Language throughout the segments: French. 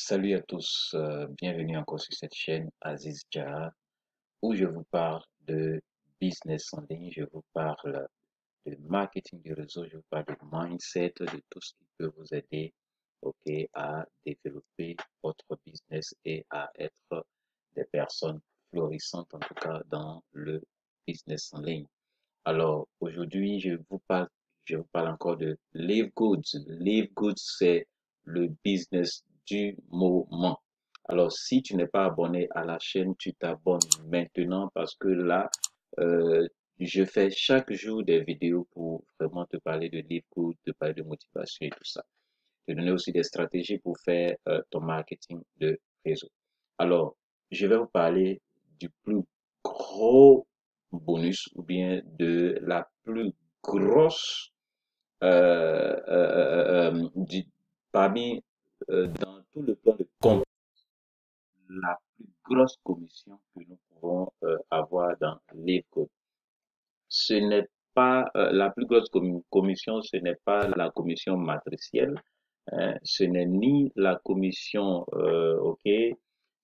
Salut à tous, bienvenue encore sur cette chaîne Aziz Jara où je vous parle de business en ligne, je vous parle de marketing du réseau, je vous parle de mindset, de tout ce qui peut vous aider, ok, à développer votre business et à être des personnes florissantes, en tout cas dans le business en ligne. Alors aujourd'hui, je vous parle encore de Live Goods. Live Goods, c'est le business du moment. Alors, si tu n'es pas abonné à la chaîne, tu t'abonnes maintenant parce que là, euh, je fais chaque jour des vidéos pour vraiment te parler de Live Goods, te parler de motivation et tout ça. Te donner aussi des stratégies pour faire ton marketing de réseau. Alors, je vais vous parler du plus gros bonus ou bien de la plus grosse parmi dans tout le plan de compte, la plus grosse commission que nous pouvons avoir dans l'EFCO. Ce n'est pas la plus grosse commission, ce n'est pas la commission matricielle, hein, ce n'est ni la commission, ok,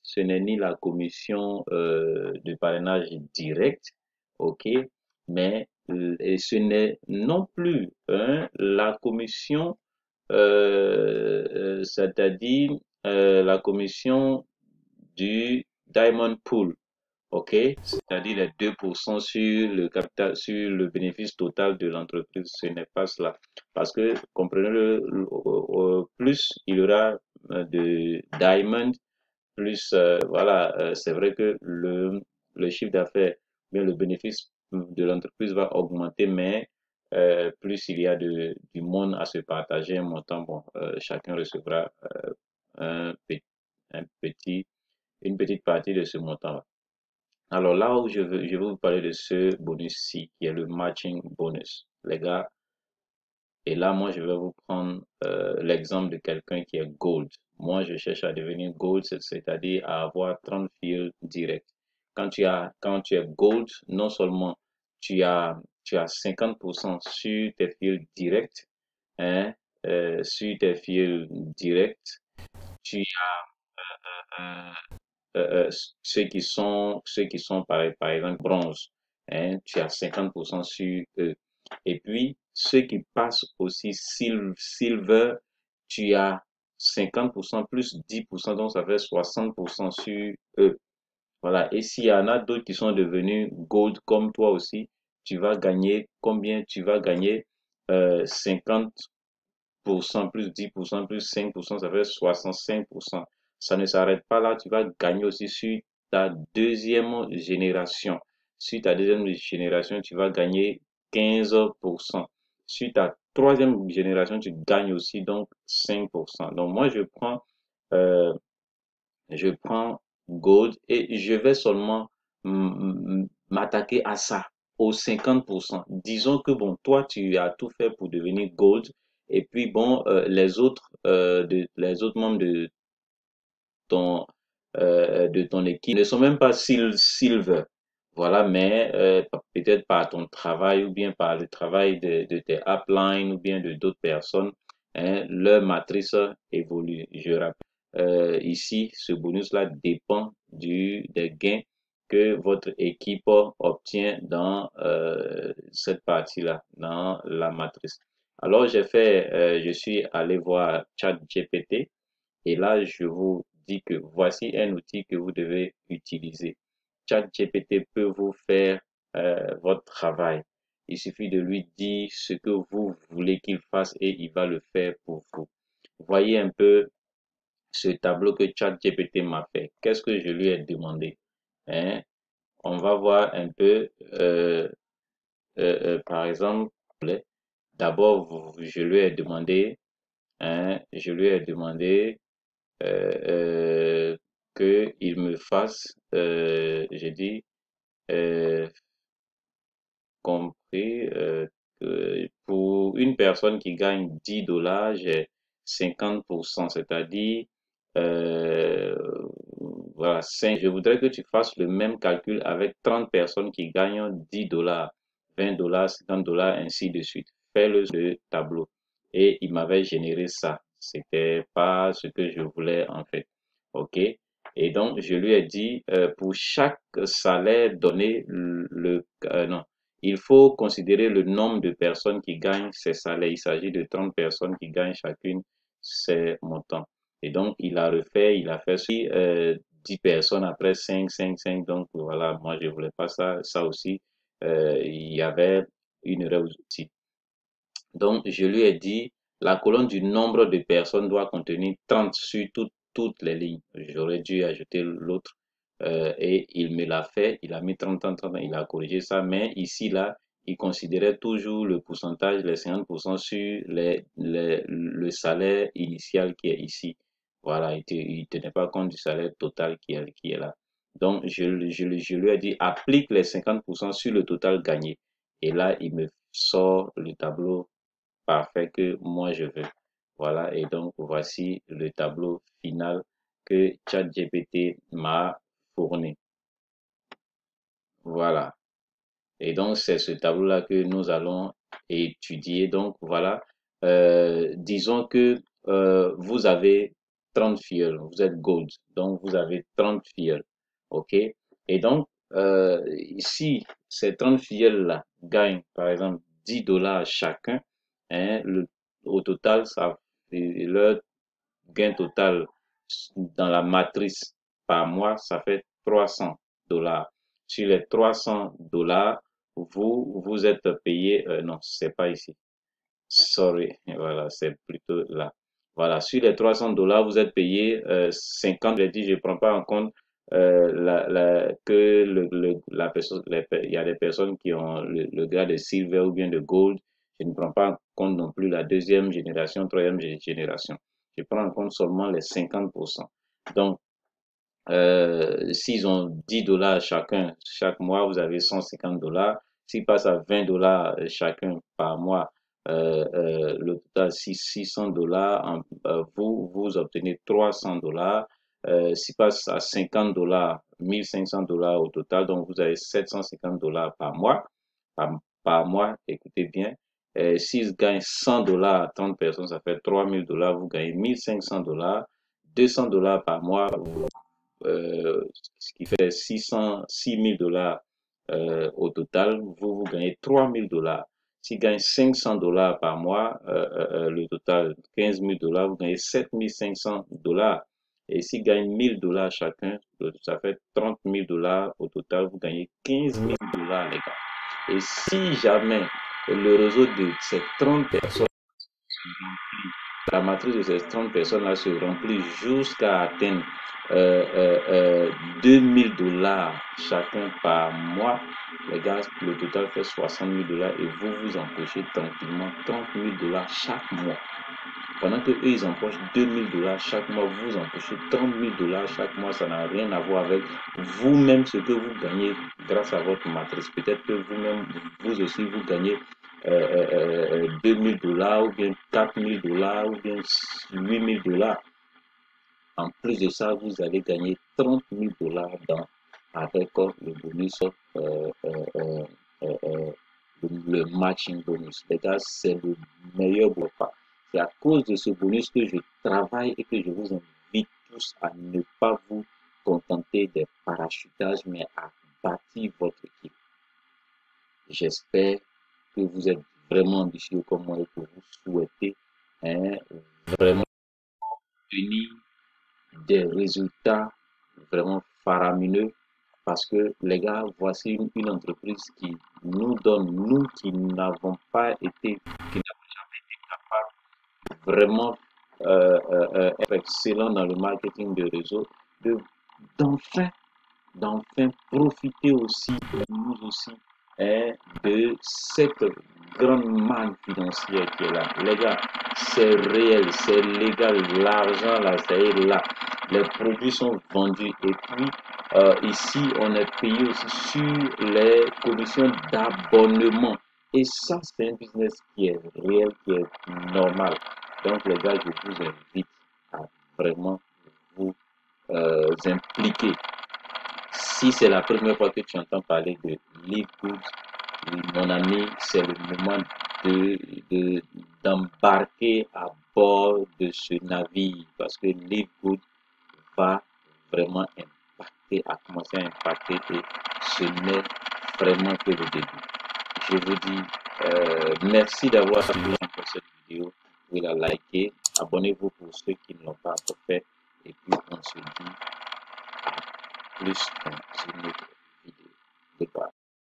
ce n'est ni la commission de parrainage direct, ok, mais et ce n'est non plus hein, la commission, c'est-à-dire la commission du Diamond Pool. OK? C'est-à-dire les 2% sur le capital, sur le bénéfice total de l'entreprise, ce n'est pas cela. Parce que, comprenez-le, plus il y aura de diamond, plus, voilà, c'est vrai que le chiffre d'affaires, bien le bénéfice de l'entreprise va augmenter, mais plus il y a du monde à se partager un montant, bon, chacun recevra un, un petit, une petite partie de ce montant-là. Alors là où je veux vous parler de ce bonus-ci, qui est le matching bonus, les gars. Et là, moi, je vais vous prendre l'exemple de quelqu'un qui est gold. Moi, je cherche à devenir gold, c'est-à-dire à avoir 30 fils directs. Quand tu es gold, non seulement tu as 50% sur tes fils directs, hein, sur tes fils directs, tu as ceux qui sont par exemple bronze, hein, tu as 50% sur eux. Et puis, ceux qui passent aussi silver, tu as 50% plus 10%, donc ça fait 60% sur eux. Voilà. Et s'il y en a d'autres qui sont devenus gold comme toi aussi, tu vas gagner combien? Tu vas gagner 50% plus 10% plus 5%, ça fait 65%. Ça ne s'arrête pas là, tu vas gagner aussi sur ta deuxième génération. Sur ta deuxième génération, tu vas gagner 15%. Sur ta troisième génération, tu gagnes aussi donc 5%. Donc moi, euh, je prends Gold et je vais seulement m'attaquer à ça, aux 50%. Disons que bon, toi, tu as tout fait pour devenir Gold et puis bon, les autres membres ton, de ton équipe ne sont même pas silver. Voilà, mais peut-être par ton travail ou bien par le travail de tes uplines ou bien de d'autres personnes, hein, leur matrice évolue. Je rappelle, ici, ce bonus-là dépend des gains que votre équipe obtient dans cette partie-là, dans la matrice. Alors, je suis allé voir ChatGPT et là, je vous dis que voici un outil que vous devez utiliser. ChatGPT peut vous faire votre travail. Il suffit de lui dire ce que vous voulez qu'il fasse et il va le faire pour vous. Voyez un peu ce tableau que ChatGPT m'a fait. Qu'est-ce que je lui ai demandé? Hein? On va voir un peu, par exemple, d'abord, je lui ai demandé, hein, je lui ai demandé qu'il me fasse, j'ai dit, euh, compris que pour une personne qui gagne 10 dollars, j'ai 50%, c'est-à-dire, euh, voilà, 5. Je voudrais que tu fasses le même calcul avec 30 personnes qui gagnent 10 dollars, 20 dollars, 50 dollars, ainsi de suite. Fais le tableau. Et il m'avait généré ça. C'était pas ce que je voulais en fait. OK? Et donc, je lui ai dit, pour chaque salaire donné, non, il faut considérer le nombre de personnes qui gagnent ces salaires. Il s'agit de 30 personnes qui gagnent chacune ces montants. Et donc, il a refait, il a fait 10 personnes après 5, 5, 5. Donc, voilà, moi, je voulais pas ça. Ça aussi, il y avait une erreur aussi. Donc, je lui ai dit, la colonne du nombre de personnes doit contenir 30 sur toutes les lignes. J'aurais dû ajouter l'autre. Et il me l'a fait, il a mis 30, 30, 30, il a corrigé ça. Mais ici, là, il considérait toujours le pourcentage, les 50% sur le salaire initial qui est ici. Voilà, il tenait pas compte du salaire total qui est là. Donc, je lui ai dit, applique les 50% sur le total gagné. Et là, il me sort le tableau parfait que moi je veux. Voilà, et donc voici le tableau final que ChatGPT m'a fourni. Voilà. Et donc c'est ce tableau-là que nous allons étudier. Donc voilà, disons que vous avez 30 fioles, vous êtes gold, donc vous avez 30 fioles. OK? Et donc, si ces 30 fioles-là gagnent, par exemple, 10 dollars chacun, hein, au total, leur gain total dans la matrice par mois, ça fait 300 dollars. Sur les 300 dollars, vous êtes payé, non, c'est pas ici. Sorry, voilà, c'est plutôt là. Voilà, sur les 300 dollars, vous êtes payé 50. J'ai dit, je ne prends pas en compte que la personne, il y a des personnes qui ont le grade de silver ou bien de gold. Je ne prends pas en compte non plus la deuxième génération, troisième génération. Je prends en compte seulement les 50%. Donc, s'ils ont 10 dollars chacun, chaque mois, vous avez 150 dollars. S'ils passent à 20 dollars chacun par mois, le total 600 dollars, vous obtenez 300 dollars. S'ils passent à 50 dollars, 1500 dollars au total, donc vous avez 750 dollars par mois. Par mois, écoutez bien. S'ils gagnent 100 dollars, 30 personnes, ça fait 3000 dollars, vous gagnez 1500 dollars. 200 dollars par mois, ce qui fait 6 000 dollars au total, vous gagnez 3 000 dollars. S'il gagne 500 dollars par mois, le total 15 000 dollars, vous gagnez 7 500 dollars. Et s'il gagne 1000 dollars chacun, ça fait 30 000 dollars au total, vous gagnez 15 000 dollars, les gars. Et si jamais le réseau de ces 30 personnes se remplit, la matrice de ces 30 personnes-là se remplit jusqu'à atteindre 2000 dollars chacun par mois, les gars, le total fait 60 000 dollars et vous empochez tranquillement 30 000 dollars chaque mois. Pendant que eux, ils empochent 2000 dollars chaque mois, vous empochez 30 000 dollars chaque mois, ça n'a rien à voir avec vous-même, ce que vous gagnez grâce à votre matrice. Peut-être que vous-même, vous aussi, vous gagnez 2000 dollars ou bien 4000 dollars ou bien 8000 dollars. En plus de ça, vous allez gagner 30 000 dollars avec le bonus, le matching bonus. Les gars, c'est le meilleur repas. C'est à cause de ce bonus que je travaille et que je vous invite tous à ne pas vous contenter des parachutages, mais à bâtir votre équipe. J'espère que vous êtes vraiment ambitieux comme moi et que vous souhaitez vraiment obtenir des résultats vraiment faramineux parce que les gars, voici une entreprise qui nous donne, nous qui n'avons pas été, qui n'avons jamais été capables vraiment être excellents dans le marketing de réseau, d'enfin d'enfin profiter aussi, nous aussi, de cette grande manne financière qui est là. Les gars, c'est réel, c'est légal, l'argent là, ça est là. Les produits sont vendus et puis ici, on est payé aussi sur les commissions d'abonnement. Et ça, c'est un business qui est réel, qui est normal. Donc, les gars, je vous invite à vraiment vous impliquer. Si c'est la première fois que tu entends parler de Live Good, mon ami, c'est le moment d'embarquer à bord de ce navire parce que Live Good va vraiment impacter, a commencé à impacter et ce n'est vraiment que le début. Je vous dis merci d'avoir suivi encore cette vidéo. Vous pouvez la liker, abonnez-vous pour ceux qui ne l'ont pas encore fait et puis on se dit à plus dans une autre vidéo. Goodbye.